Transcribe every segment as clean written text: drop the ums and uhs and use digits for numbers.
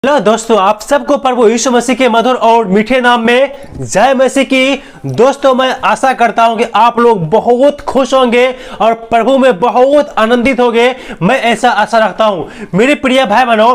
Hello दोस्तों, आप सबको प्रभु यीशु मसीह के मधुर और मीठे नाम में जय मसीह की। दोस्तों, मैं आशा करता हूं कि आप लोग बहुत खुश होंगे और प्रभु में बहुत आनंदित होंगे। मैं ऐसा आशा रखता हूं। मेरे प्रिय भाई बहनों,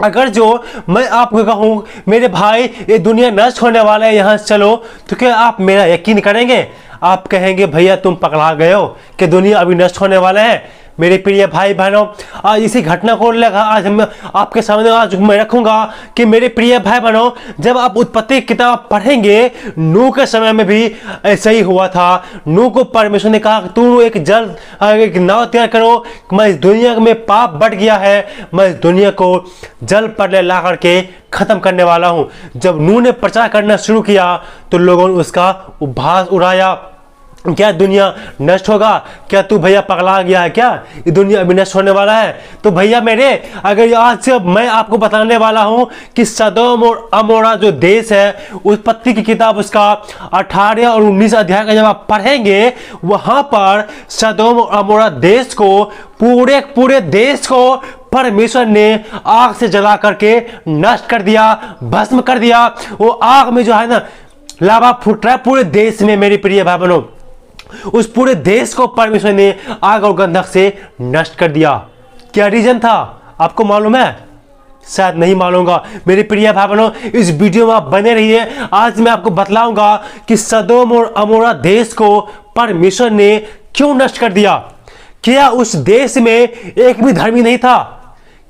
अगर जो मैं आपको कहूं मेरे भाई ये दुनिया नष्ट होने वाला है, यहाँ से चलो, तो क्या आप मेरा यकीन करेंगे? आप कहेंगे भैया तुम पकड़ा गए हो कि दुनिया अभी नष्ट होने वाला है। मेरे प्रिय भाई बहनों, आज इसी घटना को लगा आज मैं आपके सामने आज मैं रखूंगा कि मेरे प्रिय भाई बहनों, जब आप उत्पत्ति की किताब पढ़ेंगे, नूह के समय में भी ऐसा ही हुआ था। नूह को परमेश्वर ने कहा तू एक नाव तैयार करो, मैं इस दुनिया में पाप बढ़ गया है, मैं इस दुनिया को जल पर ला करके खत्म करने वाला हूं। जब नूह ने प्रचार करना शुरू किया तो लोगों ने उसका उपहास उड़ाया। क्या दुनिया नष्ट होगा? क्या तू भैया पगला गया है क्या? ये दुनिया अभी नष्ट होने वाला है? तो भैया मेरे, अगर आज से मैं आपको बताने वाला हूं कि सदोम और अमोरा जो देश है, उत्पत्ति की किताब उसका 18 और 19 अध्याय का जब आप पढ़ेंगे, वहां पर सदोम और अमोरा देश को पूरे देश को परमेश्वर ने आग से जला करके नष्ट कर दिया, भस्म कर दिया। वो आग में जो है ना लावा फूट रहा है पूरे देश में। मेरे प्रिय भाई बहनों, उस पूरे देश को परमेश्वर ने आग और गंधक से नष्ट कर दिया। क्या रीजन था आपको मालूम है? शायद नहीं मालूम होगा। मेरे प्रिय भाई बहनों, इस वीडियो में आप बने रहिए। आज मैं आपको बतलाऊंगा कि सदोम और अमोरा देश को परमेश्वर ने क्यों नष्ट कर दिया। क्या उस देश में एक भी धर्मी नहीं था?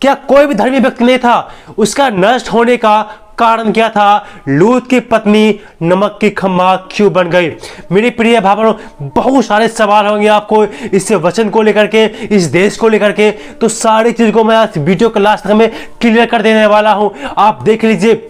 क्या कोई भी धर्मी व्यक्ति नहीं था? उसका नष्ट होने का कारण क्या था? लूत की पत्नी नमक की खम्मा क्यों बन गई? मेरे प्रिय भाई बहनों, बहुत सारे सवाल होंगे आपको इस वचन को लेकर के, इस देश को लेकर के। तो सारी चीज को मैं आज वीडियो के लास्ट में क्लियर कर देने वाला हूं। आप देख लीजिए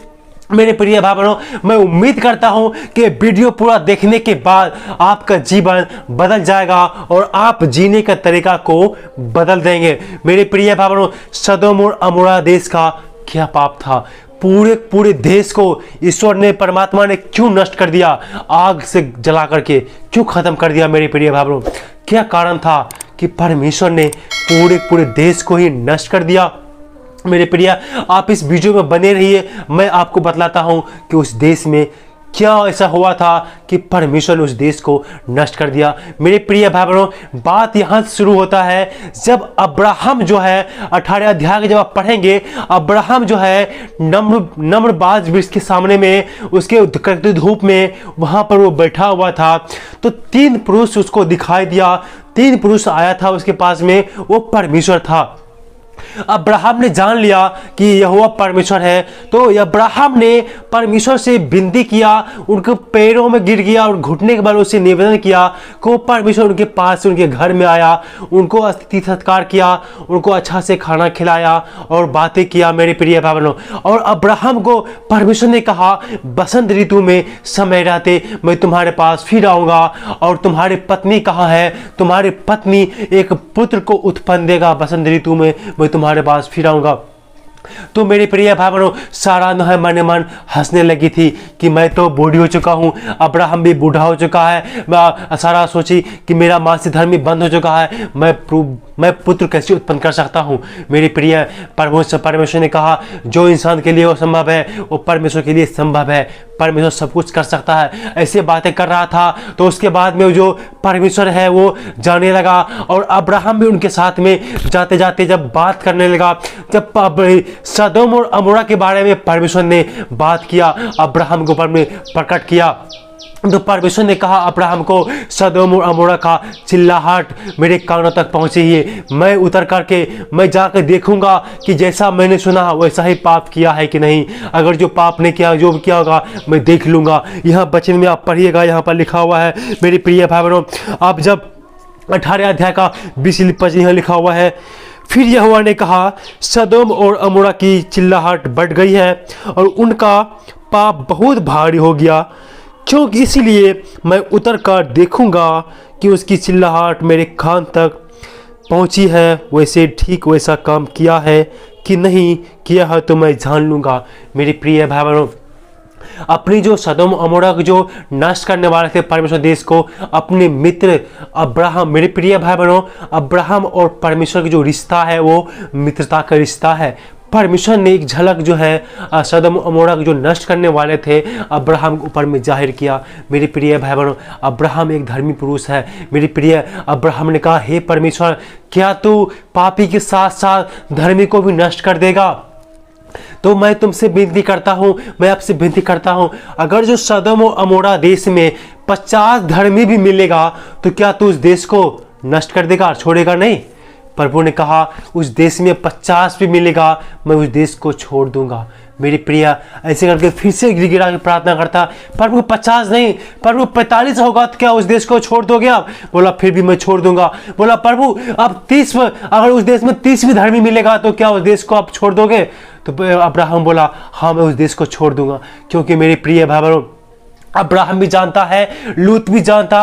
मेरे प्रिय भाई बहनों, मैं उम्मीद करता हूं कि वीडियो पूरा देखने के बाद आपका जीवन बदल जाएगा और आप जीने का तरीका को बदल देंगे। मेरे प्रिय भाई बहनों, सदोम और अमोरा देश का क्या पाप था? पूरे देश को ईश्वर ने, परमात्मा ने क्यों नष्ट कर दिया? आग से जला करके क्यों खत्म कर दिया? मेरे प्रिय भाई बहनों, क्या कारण था कि परमेश्वर ने पूरे देश को ही नष्ट कर दिया? मेरे प्रिय, आप इस वीडियो में बने रहिए। मैं आपको बतलाता हूं कि उस देश में क्या ऐसा हुआ था कि परमेश्वर ने उस देश को नष्ट कर दिया। मेरे प्रिय भाई बहनों, बात यहां से शुरू होता है जब अब्राहम जो है, 18 अध्याय के जब आप पढ़ेंगे, अब्राहम जो है नम्रबाज वृक्ष के सामने में, उसके करते धूप में वहां पर वो बैठा हुआ था। तो 3 पुरुष उसको दिखाई दिया। 3 पुरुष आया था उसके पास में, वो परमेश्वर था। अब्राहम ने जान लिया कि यहोवा परमेश्वर है, तो अब्राहम ने परमेश्वर से विनती किया, उनके पैरों में गिर गया और घुटने के बाद उससे निवेदन किया कि परमेश्वर उनके पास, उनके घर में आया, उनको अतिथि सत्कार किया, उनको अच्छा से खाना खिलाया और बातें किया। मेरे प्रिय भाई बहनों, और अब्राहम को परमेश्वर ने कहा बसंत ऋतु में समय रहते मैं तुम्हारे पास फिर आऊंगा, और तुम्हारी पत्नी कहाँ है? तुम्हारी पत्नी एक पुत्र को उत्पन्न देगा, बसंत ऋतु में मैं तुम्हारे पास फिर आऊंगा। तो मेरे प्रिय भाई बहनों, सारा न है मन मन हंसने लगी थी कि मैं तो बूढ़ी हो चुका हूं, अब्राहम भी बूढ़ा हो चुका है। सारा सोची कि मेरा मासिक धर्म भी बंद हो चुका है, मैं पुत्र कैसे उत्पन्न कर सकता हूं? मेरे प्रिय, परमेश्वर ने कहा जो इंसान के लिए वो संभव है वो परमेश्वर के लिए संभव है। परमेश्वर सब कुछ कर सकता है। ऐसे बातें कर रहा था तो उसके बाद में जो परमेश्वर है वो जाने लगा, और अब्राहम भी उनके साथ में जाते जाते जब बात करने लगा, जब सदोम और अमोरा के बारे में परमेश्वर ने बात किया, अब्राहम के ऊपर में प्रकट किया, तो परमेश्वर ने कहा अब्राहम को सदोम और अमोरा का चिल्लाहट मेरे कानों तक पहुंची है। मैं उतर करके मैं जाकर देखूंगा कि जैसा मैंने सुना वैसा ही पाप किया है कि नहीं। अगर जो पाप ने किया, जो किया होगा, मैं देख लूंगा। यहाँ वचन में आप पढ़िएगा, यहाँ पर लिखा हुआ है मेरे प्रिय भाई बहनों, आप जब 18 अध्याय का 20-25 यहाँ लिखा हुआ है, फिर यहोवा ने कहा सदोम और अमोरा की चिल्लाहट बढ़ गई है और उनका पाप बहुत भारी हो गया, क्योंकि इसीलिए मैं उतर कर देखूंगा कि उसकी चिल्लाहट मेरे कान तक पहुंची है, वैसे ठीक वैसा काम किया है कि नहीं किया है तो मैं जान लूँगा। मेरे प्रिय भाई बहनों, अपनी जो सदोम अमोरा को जो नष्ट करने वाले थे परमेश्वर देश को, अपने मित्र अब्राहम, मेरे प्रिय भाई बहनों, अब्राहम और परमेश्वर का जो रिश्ता है वो मित्रता का रिश्ता है। परमेश्वर ने एक झलक जो है सदम अमोरा जो नष्ट करने वाले थे अब्राहम के ऊपर में जाहिर किया। मेरे प्रिय भाई बहनों, अब्राहम एक धर्मी पुरुष है। मेरे प्रिय अब्राहम ने कहा, हे परमेश्वर, क्या तू पापी के साथ साथ धर्मी को भी नष्ट कर देगा? तो मैं तुमसे विनती करता हूं, मैं आपसे विनती करता हूं, अगर जो सदम और अमोरा देश में 50 धर्मी भी मिलेगा तो क्या तू उस देश को नष्ट कर देगा, छोड़ेगा नहीं? प्रभु ने कहा, उस देश में 50 भी मिलेगा, मैं उस देश को छोड़ दूंगा। मेरी प्रिया ऐसे करके फिर से गिड़गिड़ा के प्रार्थना करता, प्रभु 50 नहीं, प्रभु 45 होगा तो क्या उस देश को छोड़ दोगे आप? बोला, फिर भी मैं छोड़ दूंगा। बोला, प्रभु अब 30, अगर उस देश में 30 भी धर्मी मिलेगा तो क्या उस देश को आप छोड़ दोगे? तो अब्राहम बोला, हाँ मैं उस देश को छोड़ दूंगा। क्योंकि मेरे प्रिय भाई बहनों, अब्राहम भी जानता है, लूत भी जानता,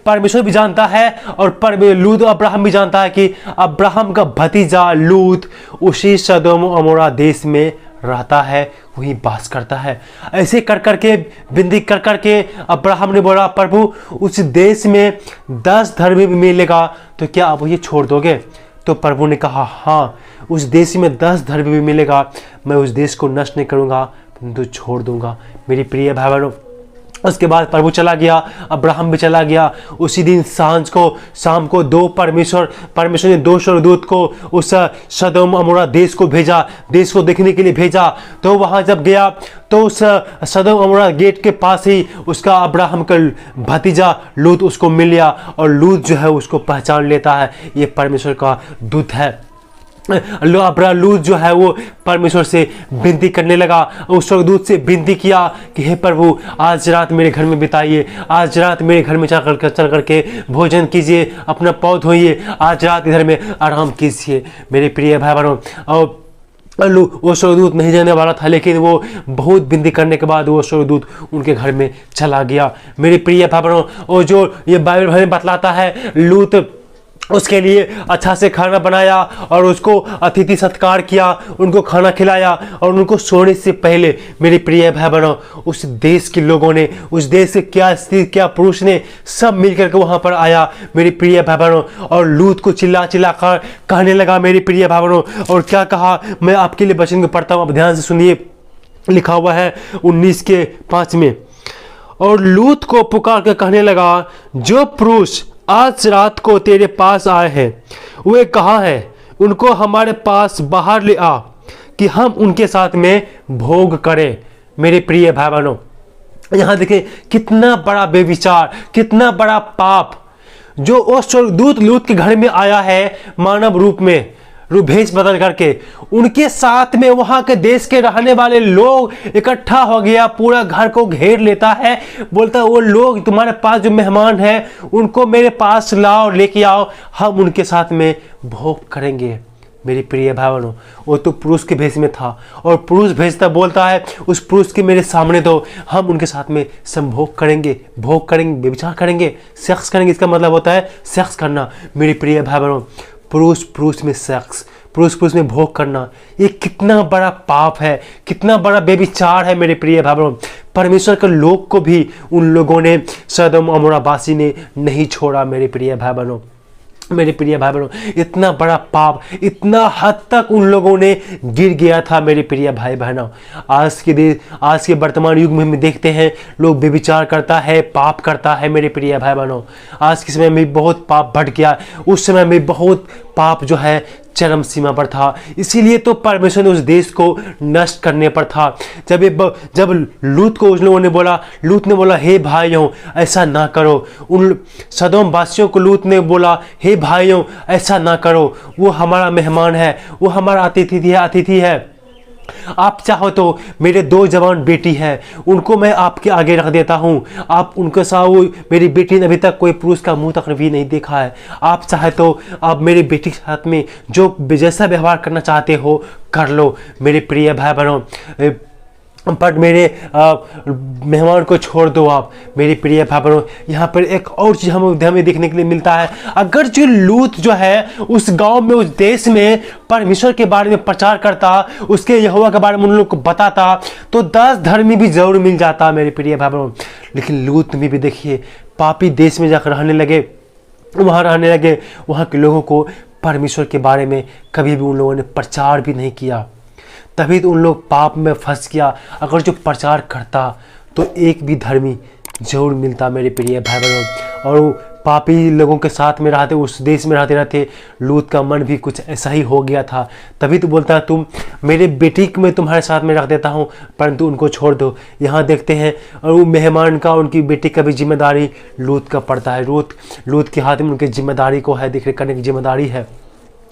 परमेश्वर भी जानता है, और लूत अब्राहम भी जानता है कि अब्राहम का भतीजा लूत उसी सदोम अमोरा देश में रहता है, वहीं बास करता है। ऐसे कर करके विनती कर करके अब्राहम ने बोला, प्रभु उस देश में 10 धर्मी भी मिलेगा तो क्या आप ये छोड़ दोगे? तो प्रभु ने कहा, हाँ उस देश में 10 धर्मी भी मिलेगा, मैं उस देश को नष्ट नहीं करूँगा, परंतु छोड़ दूंगा। मेरी प्रिय भाई बहनों, उसके बाद प्रभु चला गया, अब्राहम भी चला गया। उसी दिन शाम को परमेश्वर ने 2 स्वर्गदूत को उस सदोम अमोरा देश को भेजा, देश को देखने के लिए भेजा। तो वहां जब गया तो उस सदोम अमोरा गेट के पास ही उसका अब्राहम का भतीजा लूत उसको मिल गया, और लूत जो है उसको पहचान लेता है, ये परमेश्वर का दूत है। लूत जो है वो परमेश्वर से विनती करने लगा, उस स्वर्गदूत से विनती किया कि हे प्रभु आज रात मेरे घर में बिताइए, आज रात मेरे घर में चल करके भोजन कीजिए, अपना पौध होइए, आज रात इधर में आराम कीजिए। मेरे प्रिय भाई बहनों, और वो स्वर्गदूत नहीं जाने वाला था, लेकिन वो बहुत विनती करने के बाद वो स्वर्गदूत उनके घर में चला गया। मेरे प्रिय भाई बहनों, और जो ये बाइबल हमें बतलाता है, लूत उसके लिए अच्छा से खाना बनाया और उसको अतिथि सत्कार किया, उनको खाना खिलाया, और उनको सोने से पहले मेरे प्रिय भाई बहनों उस देश के लोगों ने, उस देश के क्या स्त्री क्या पुरुष ने सब मिलकर के वहां पर आया मेरे प्रिय भाई बहनों, और लूत को चिल्ला चिल्ला कर कहने लगा मेरे प्रिय भाई बहनों। और क्या कहा, मैं आपके लिए वचन को पढ़ता हूं, आप ध्यान से सुनिए। लिखा हुआ है 19:5 में, और लूत को पुकार कर कहने लगा, जो पुरुष आज रात को तेरे पास आए हैं वे कहाँ हैं? उनको हमारे पास बाहर ले आ कि हम उनके साथ में भोग करें। मेरे प्रिय भाई बहनों, यहाँ देखिए कितना बड़ा बेविचार, कितना बड़ा पाप, जो वो स्वर्गदूत लूत के घर में आया है मानव रूप में, भेष बदल करके, उनके साथ में वहां के देश के रहने वाले लोग इकट्ठा हो गया, पूरा घर को घेर लेता है, बोलता है वो लोग तुम्हारे पास जो मेहमान हैं उनको मेरे पास लाओ, लेके आओ, हम उनके साथ में भोग करेंगे। मेरी प्रिय भाई बहनों, वो तो पुरुष के भेष में था, और पुरुष भेजता बोलता है उस पुरुष के मेरे सामने दो, हम उनके साथ में संभोग करेंगे, भोग करेंगे, व्यभिचार करेंगे, सेक्स करेंगे। इसका मतलब होता है सेक्स करना। मेरी प्रिय भाई बहनों, पुरुष में सेक्स, पुरुष में भोग करना, ये कितना बड़ा पाप है, कितना बड़ा बेविचार है मेरे प्रिय भाई बहनों। परमेश्वर के लोग को भी उन लोगों ने, सदोम अमोरा वासी ने नहीं छोड़ा। मेरे प्रिय भाई बहनों, मेरे प्रिय भाई बहनों, इतना बड़ा पाप, इतना हद तक उन लोगों ने गिर गया था। मेरे प्रिय भाई बहनों, आज के वर्तमान युग में हम देखते हैं लोग व्यभिचार करता है, पाप करता है। मेरे प्रिय भाई बहनों, आज के समय में बहुत पाप बढ़ गया, उस समय में बहुत पाप जो है चरम सीमा पर था, इसीलिए तो परमेश्वर ने उस देश को नष्ट करने पर था। जब लूत को उन लोगों ने बोला, लूत ने बोला हे भाइयों ऐसा ना करो, उन सदोम वासियों को लूत ने बोला हे भाइयों ऐसा ना करो, वो हमारा मेहमान है, वो हमारा अतिथि है, आप चाहो तो मेरे 2 जवान बेटी है, उनको मैं आपके आगे रख देता हूँ, आप उनके साथ, मेरी बेटी ने अभी तक कोई पुरुष का मुंह तक भी नहीं देखा है, आप चाहे तो आप मेरी बेटी के साथ में जो जैसा व्यवहार करना चाहते हो कर लो। मेरे प्रिय भाई बहनों, पर मेरे मेहमान को छोड़ दो आप। मेरी प्रिय भाई बहनों, यहाँ पर एक और चीज हमें देखने के लिए मिलता है, अगर जो लूत जो है उस गांव में, उस देश में परमेश्वर के बारे में प्रचार करता, उसके यहोवा के बारे में उन लोग को बताता, तो 10 धर्मी भी जरूर मिल जाता। मेरे प्रिय भाई बहनों, लेकिन लूत में भी देखिए पापी देश में जाकर रहने लगे, वहाँ के लोगों को परमेश्वर के बारे में कभी भी उन लोगों ने प्रचार भी नहीं किया। तभी तो उन लोग पाप में फंस गया। अगर जो प्रचार करता तो एक भी धर्मी जरूर मिलता मेरे प्रिय भाई बहनों। और वो पापी लोगों के साथ में रहते, उस देश में रहते रहते लूत का मन भी कुछ ऐसा ही हो गया था। तभी तो बोलता तुम मेरे बेटी को मैं तुम्हारे साथ में रख देता हूँ, परंतु उनको छोड़ दो। यहाँ देखते हैं और वो मेहमान का, उनकी बेटी का भी जिम्मेदारी लूत का पड़ता है। लूत के हाथ में उनकी जिम्मेदारी को है देख करने की जिम्मेदारी है।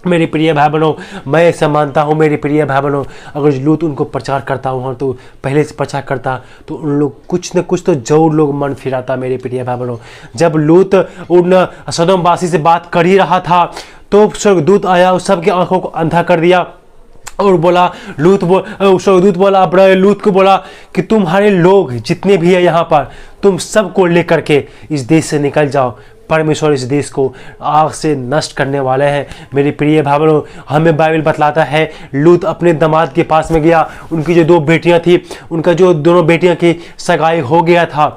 मेरे प्रिय भाई बहनों, मैं ऐसा मानता हूँ मेरे प्रिय भाई बहनों, अगर लूत उनको प्रचार करता हूँ तो पहले से प्रचार करता तो उन लोग कुछ न कुछ तो जरूर लोग मन फिराता मेरे प्रिय भाई बहनों। जब लूत उन सदोमवासी से बात कर ही रहा था तो स्वर्गदूत आया, उस सबकी आंखों को अंधा कर दिया और बोला स्वर्गदूत बोला अब्राहम लूत को बोला कि तुम्हारे लोग जितने भी है यहाँ पर, तुम सबको लेकर के इस देश से निकल जाओ। परमेश्वर इस देश को आग से नष्ट करने वाले हैं मेरे प्रिय भाई बहनों। हमें बाइबल बतलाता है लूत अपने दामाद के पास में गया, उनकी जो 2 बेटियां थी, उनका जो दोनों बेटियां की सगाई हो गया था,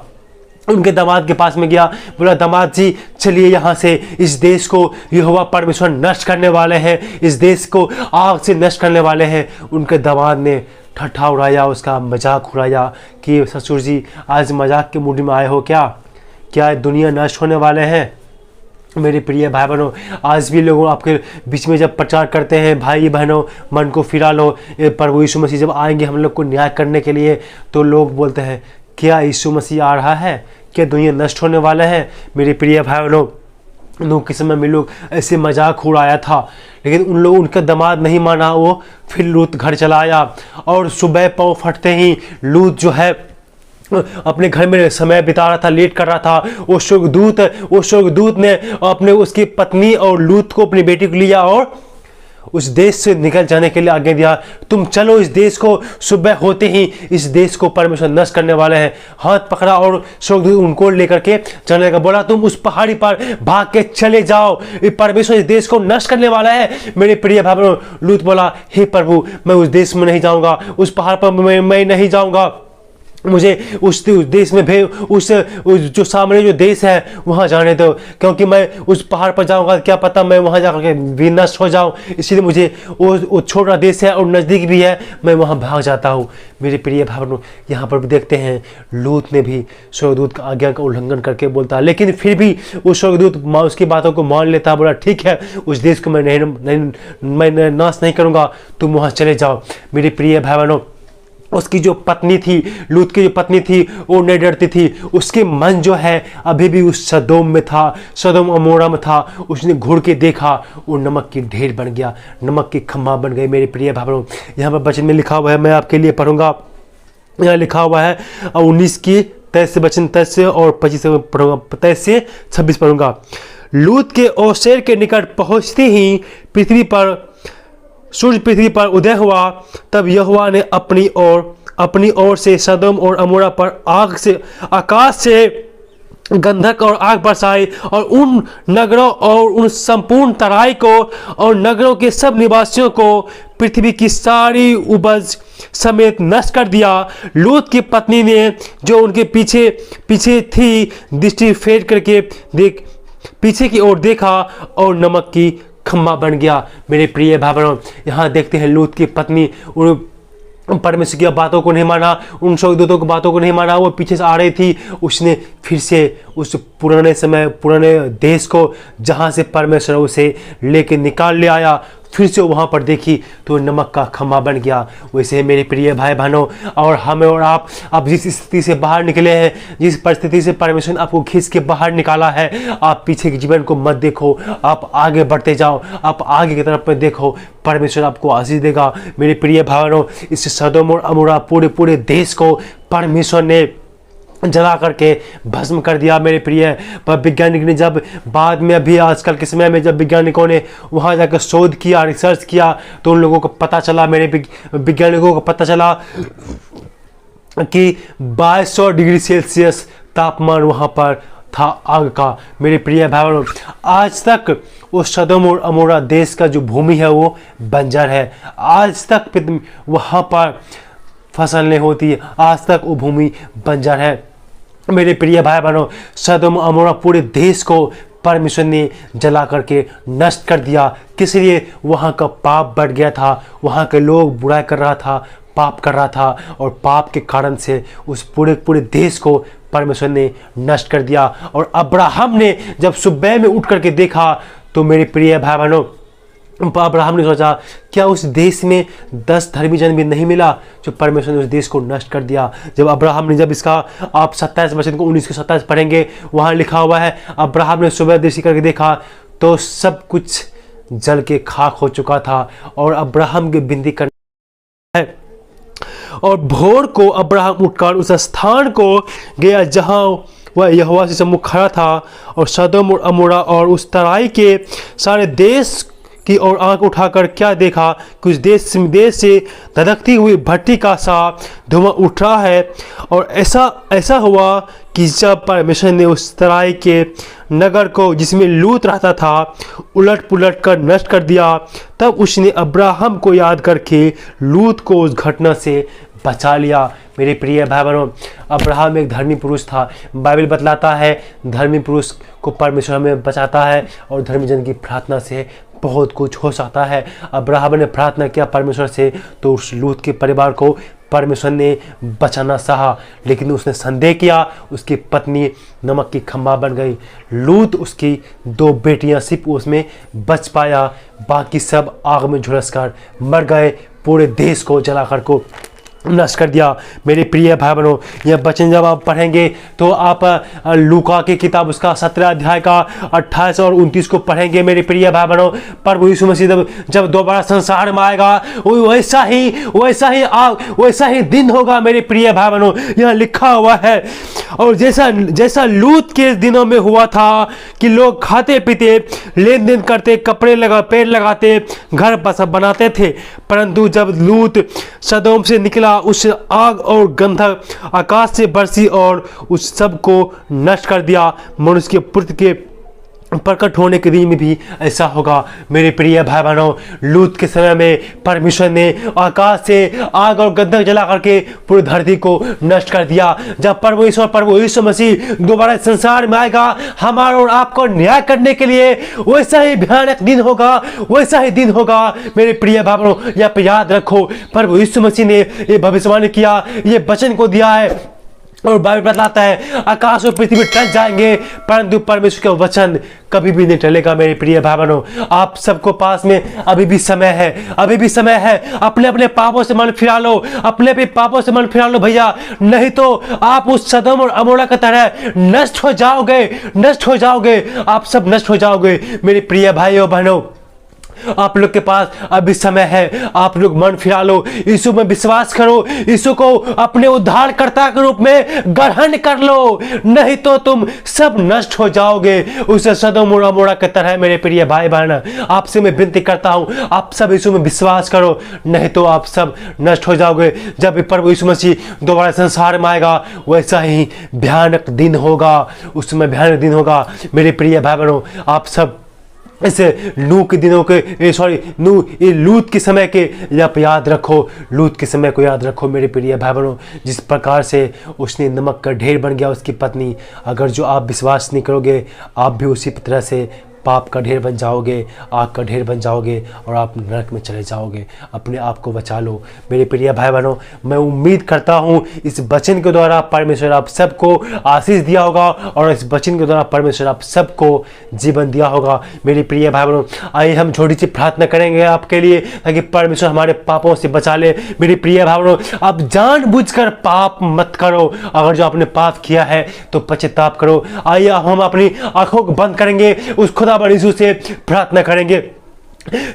उनके दामाद के पास में गया, बोला दामाद जी चलिए यहाँ से, इस देश को यहोवा परमेश्वर नष्ट करने वाले हैं, इस देश को आग से नष्ट करने वाले हैं। उनके दामाद ने ठट्ठा उड़ाया, उसका मजाक उड़ाया कि ससुर जी आज मजाक के मूड में आए हो क्या दुनिया नष्ट होने वाले हैं। मेरे प्रिय भाई बहनों, आज भी लोगों आपके बीच में जब प्रचार करते हैं भाई बहनों मन को फिरा लो, प्रभु यीशु मसीह जब आएंगे हम लोग को न्याय करने के लिए, तो लोग बोलते हैं क्या यीशु मसीह आ रहा है, क्या दुनिया नष्ट होने वाला है। मेरे प्रिय भाई बहनों, नूह के समय में लोग ऐसे मजाक उड़ाया था, लेकिन उन लोग उनका दामाद नहीं माना, वो फिर लूत घर चला आया और सुबह पाँव फटते ही लूत जो है अपने घर में समय बिता रहा था, लेट कर रहा था। वो स्वर्गदूत ने अपने उसकी पत्नी और लूत को, अपनी बेटी को लिया और उस देश से निकल जाने के लिए आज्ञा दिया। तुम चलो इस देश को, सुबह होते ही इस देश को परमेश्वर नष्ट करने वाले हैं। हाथ पकड़ा और स्वर्गदूत उनको लेकर के चलने लगा, बोला तुम उस पहाड़ी पर भाग के चले जाओ, परमेश्वर इस देश को नष्ट करने वाला है। मेरे प्रिय भाई बहनों, लूत बोला हे प्रभु मैं उस देश में नहीं जाऊंगा, उस पहाड़ पर मैं नहीं जाऊंगा, मुझे उस देश में उस जो सामने जो देश है वहाँ जाने दो, क्योंकि मैं उस पहाड़ पर जाऊँगा क्या पता मैं वहाँ जाकर के भी नष्ट हो जाऊँ, इसलिए मुझे वो छोटा देश है और नज़दीक भी है, मैं वहाँ भाग जाता हूँ। मेरे प्रिय भाई बहनों, यहाँ पर भी देखते हैं लूत ने भी स्वर्गदूत का आज्ञा का उल्लंघन करके बोलता है, लेकिन फिर भी वो स्वर्गदूत उसकी बातों को मान लेता, बोला ठीक है उस देश को मैं नाश नहीं करूँगा, तुम वहाँ चले जाओ। मेरे प्रिय भाई बहनों, उसकी जो पत्नी थी, लूत की जो पत्नी थी, वो नहीं डरती थी, उसके मन जो है अभी भी उस सदोम में था, सदोम अमोरा में था। उसने घूर के देखा, वो नमक की ढेर बन गया, नमक की खम्मा बन गई। मेरे प्रिय भाई बहनों, यहाँ पर वचन में लिखा हुआ है, मैं आपके लिए पढ़ूंगा। यहाँ लिखा हुआ है 19 की 23 से वचन 23 से और 25 से पढ़ूंगा, 23 से 26 पढ़ूंगा। लूत के ओसेर के निकट पहुंचते ही सूर्य पृथ्वी पर उदय हुआ, तब यहोवा ने अपनी ओर से सदोम और अमोरा पर आकाश से गंधक और आग बरसाई और उन नगरों और उन संपूर्ण तराई को और नगरों के सब निवासियों को पृथ्वी की सारी उपज समेत नष्ट कर दिया। लूत की पत्नी ने जो उनके पीछे थी दृष्टि फेर करके पीछे की ओर देखा और नमक की खम्मा बन गया। मेरे प्रिय भाई बहनों, यहाँ देखते हैं लूत की पत्नी परमेश्वर की बातों को नहीं माना, उन स्वर्गदूतों की बातों को नहीं माना, वो पीछे से आ रही थी। उसने फिर से उस पुराने देश को जहाँ से परमेश्वर उसे लेके निकाल ले आया, फिर से वहाँ पर देखी तो नमक का खम्मा बन गया। वैसे मेरे प्रिय भाई बहनों, और हमें और आप जिस स्थिति से बाहर निकले हैं, जिस परिस्थिति से परमेश्वर ने आपको खींच के बाहर निकाला है, आप पीछे के जीवन को मत देखो, आप आगे बढ़ते जाओ, आप आगे की तरफ में देखो, परमेश्वर आपको आशीष देगा। मेरे प्रिय भाई बहनों, इस सदोम और अमोरा पूरे देश को परमेश्वर ने जला करके भस्म कर दिया। मेरे प्रिय, पर वैज्ञानिक ने जब बाद में अभी आजकल के समय में जब वैज्ञानिकों ने वहाँ जाकर शोध किया, रिसर्च किया, तो उन लोगों को पता चला, मेरे वैज्ञानिकों को पता चला कि 2200 डिग्री सेल्सियस तापमान वहाँ पर था आग का। मेरे प्रिय भाई बहनों, आज तक वो सदोम और अमोरा देश का जो भूमि है वो बंजर है, आज तक वहाँ पर फसल नहीं होती, आज तक वो भूमि बंजर है। मेरे प्रिय भाई बहनों, सदोम अमोरा पूरे देश को परमेश्वर ने जला करके नष्ट कर दिया। किस लिए? वहाँ का पाप बढ़ गया था, वहाँ के लोग बुराई कर रहा था, पाप कर रहा था, और पाप के कारण से उस पूरे देश को परमेश्वर ने नष्ट कर दिया। और अब्राहम ने जब सुबह में उठ करके देखा तो मेरे प्रिय भाई बहनों, अब्राहम ने सोचा क्या उस देश में 10 धर्मी जन भी नहीं मिला जो परमेश्वर ने उस देश को नष्ट कर दिया। जब अब्राहम ने, जब इसका आप 27 वचन को 19 के 27 पढ़ेंगे, वहाँ लिखा हुआ है अब्राहम ने सुबह दृष्टि करके देखा तो सब कुछ जल के खाक हो चुका था। और अब्राहम की विनती करना है, और भोर को अब्राहम उठकर उस स्थान को गया जहाँ वह यहोवा से सम्मुख खड़ा था, और सदोम और अमोरा और उस तराई के सारे देश की ओर आंख उठाकर क्या देखा कि उस देश से धधकती हुई भट्टी का सा धुआं उठ रहा है। और ऐसा हुआ कि जब परमेश्वर ने उस तराई के नगर को जिसमें लूत रहता था उलट पुलट कर नष्ट कर दिया, तब उसने अब्राहम को याद करके लूत को उस घटना से बचा लिया। मेरे प्रिय भाई बहनों, अब्राहम एक धर्मी पुरुष था। बाइबल बतलाता है धर्मी पुरुष को परमेश्वर हमें बचाता है, और धर्मी जन की प्रार्थना से बहुत कुछ हो सकता है। अब्राहम ने प्रार्थना किया परमेश्वर से, तो उस लूत के परिवार को परमेश्वर ने बचाना चाहा, लेकिन उसने संदेह किया। उसकी पत्नी नमक की खंभा बन गई। लूत, उसकी 2 बेटियां सिर्फ उसमें बच पाया, बाकी सब आग में झुलस कर मर गए। पूरे देश को जलाकर को नष्ट कर दिया। मेरे प्रिय भाई बहनों, यह वचन जब आप पढ़ेंगे तो आप लूका की किताब उसका 17 अध्याय का 28 और 29 को पढ़ेंगे। मेरे प्रिय भाई बहनों, प्रभु यीशु मसीह जब दोबारा संसार में आएगा वैसा ही दिन होगा। मेरे प्रिय भाई बहनों, यह लिखा हुआ है। और जैसा लूत के दिनों में हुआ था कि लोग खाते पीते, लेन देन करते, पेड़ लगाते, घर बनाते थे, परंतु जब लूत सदोम से निकला उस आग और गंधक आकाश से बरसी और उस सब को नष्ट कर दिया। मनुष्य के पुत्र के प्रकट होने के दिन में भी ऐसा होगा। मेरे प्रिय भाई बहनों, लूत के समय में परमेश्वर ने आकाश से आग और गंधक जला करके पूरी धरती को नष्ट कर दिया। जब प्रभु यीशु मसीह दोबारा संसार में आएगा हमारा और आपको न्याय करने के लिए, वैसा ही भयानक दिन होगा, वैसा ही दिन होगा। मेरे प्रिय भाई बहनों, यह याद रखो, प्रभु यीशु मसीह ने ये भविष्यवाणी किया, ये वचन को दिया है। और बाइबल बतलाता है आकाश और पृथ्वी टल जाएंगे परंतु परमेश्वर का वचन कभी भी नहीं टलेगा। मेरे प्रिय भाई बहनों, आप सबको पास में अभी भी समय है, अभी भी समय है। अपने अपने पापों से मन फिरा लो, अपने अपने पापों से मन फिरा लो भैया, नहीं तो आप उस सदोम और अमोरा की तरह नष्ट हो जाओगे, आप सब नष्ट हो जाओगे। मेरे प्रिय भाइयों बहनों, आप लोग के पास अभी समय है, आप लोग मन फिरा लो, यीशु में विश्वास करो, यीशु को अपने उद्धारकर्ता के रूप में ग्रहण कर लो, नहीं तो तुम सब नष्ट हो जाओगे उस सदोम और अमोरा की तरह। मेरे प्रिय भाई बहन, आपसे मैं विनती करता हूं, आप सब यीशु में विश्वास करो, नहीं तो आप सब नष्ट हो जाओगे। जब प्रभु यीशु मसीह दोबारा संसार में आएगा वैसा ही भयानक दिन होगा, उस समय भयानक दिन होगा। मेरे प्रिय भाई बहनों, आप सब ऐसे लूत के दिनों के लूत के समय के आप याद रखो, लूत के समय को याद रखो। मेरे प्रिय भाई बहनों, जिस प्रकार से उसने नमक का ढेर बन गया उसकी पत्नी, अगर जो आप विश्वास नहीं करोगे आप भी उसी तरह से पाप का ढेर बन जाओगे, आग का ढेर बन जाओगे और आप नरक में चले जाओगे। अपने आप को बचा लो। मेरे प्रिय भाई बहनों, मैं उम्मीद करता हूँ इस वचन के द्वारा परमेश्वर आप सबको आशीष दिया होगा और इस वचन के द्वारा परमेश्वर आप सबको जीवन दिया होगा। मेरे प्रिय भाई बहनों, आइए हम छोटी सी प्रार्थना करेंगे आपके लिए ताकि परमेश्वर हमारे पापों से बचा ले। मेरे प्रिय भाई बहनों, आप जानबूझकर पाप मत करो, अगर जो आपने पाप किया है तो पश्चाताप करो। आइए हम अपनी आंखों को बंद करेंगे, उस खुदा यीशु से प्रार्थना करेंगे।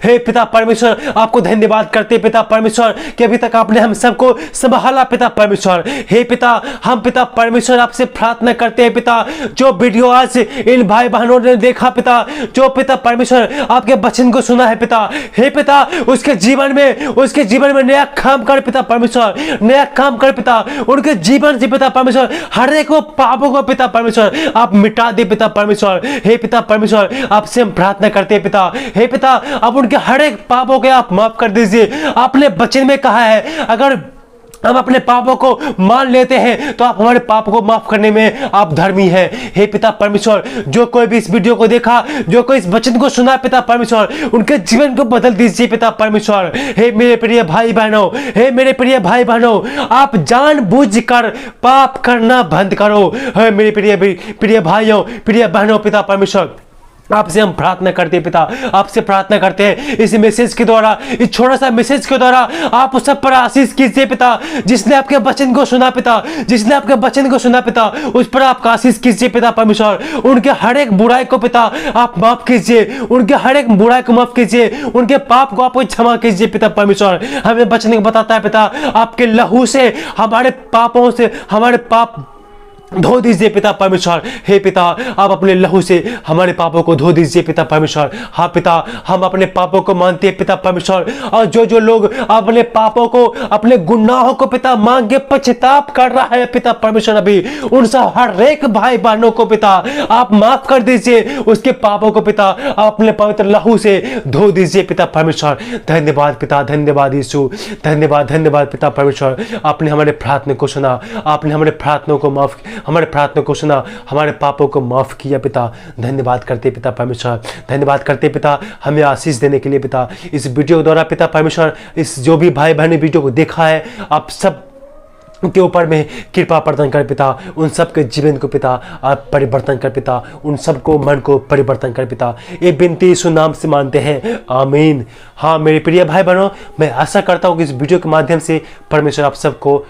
हे पिता परमेश्वर, आपको धन्यवाद करते पिता परमेश्वर कि अभी तक आपने हम सबको संभाला पिता परमेश्वर। हे पिता, हम पिता परमेश्वर आपसे प्रार्थना करते हैं पिता, जो वीडियो आज इन भाई बहनों ने देखा पिता, जो पिता परमेश्वर आपके वचन को सुना है पिता, हे पिता उसके जीवन में नया काम कर पिता परमेश्वर, नया काम कर पिता, उनके जीवन से पिता परमेश्वर हर एक पापों को पिता परमेश्वर आप मिटा दे पिता परमेश्वर। हे पिता परमेश्वर, आपसे हम प्रार्थना करते हैं पिता, हे पिता आप उनके हर एक पापों के आप माफ कर दीजिए। आपने वचन में कहा है हम अपने पापों को मान लेते हैं तो आप हमारे पाप को माफ करने में आप धर्मी हैं। हे पिता परमेश्वर, जो कोई भी इस वीडियो को देखा, जो कोई इस वचन को सुना पिता परमेश्वर, उनके जीवन को बदल दीजिए पिता परमेश्वर। हे मेरे प्रिय भाई बहनों, हे मेरे प्रिय भाई बहनों, आप जानबूझकर पाप करना बंद करो। हे मेरे प्रिय भाइयों, प्रिय बहनों, पिता परमेश्वर आपसे हम प्रार्थना करते हैं पिता, आपसे प्रार्थना करते हैं इस मैसेज के द्वारा, इस छोटा सा मैसेज के द्वारा आप उस सब पर आशीष कीजिए पिता, जिसने आपके वचन को सुना पिता, जिसने आपके वचन को सुना पिता, उस पर आपका आशीष कीजिए पिता परमेश्वर। उनके हर एक बुराई को पिता आप माफ कीजिए, उनके हर एक बुराई को माफ कीजिए, उनके पाप को आप क्षमा कीजिए पिता परमेश्वर। हमें वचन बताता है पिता, आपके लहू से हमारे पापों से हमारे पाप धो दीजिए पिता परमेश्वर। हे पिता, आप अपने लहू से हमारे पापों को धो दीजिए पिता परमेश्वर। हाँ पिता, हम अपने पापों को मानते हैं पिता परमेश्वर, और जो लोग अपने पापों को, अपने गुनाहों को पिता मांग के पश्चाताप कर रहा है पिता परमेश्वर, अभी उन सब हर एक भाई बहनों को पिता आप माफ कर दीजिए, उसके पापों को पिता आप अपने पवित्र लहू से धो दीजिए पिता परमेश्वर। धन्यवाद पिता, धन्यवाद यीशु, धन्यवाद धन्यवाद पिता परमेश्वर। आपने हमारे प्रार्थना को सुना, आपने हमारे प्रार्थनाओं को माफ, हमारे प्रार्थना को सुना, हमारे पापों को माफ किया पिता। धन्यवाद करते पिता परमेश्वर, धन्यवाद करते पिता हमें आशीष देने के लिए पिता। इस वीडियो द्वारा पिता परमेश्वर, इस जो भी भाई बहन वीडियो को देखा है, आप सब के ऊपर में कृपा प्रदान कर पिता, उन सब के जीवन को पिता आप परिवर्तन कर पिता, उन सबको मन को परिवर्तन कर पिता। ये विनती यीशु नाम से मानते हैं, आमीन। हाँ मेरे प्रिय भाई बहनों, मैं आशा करता हूँ कि इस वीडियो के माध्यम से परमेश्वर आप सबको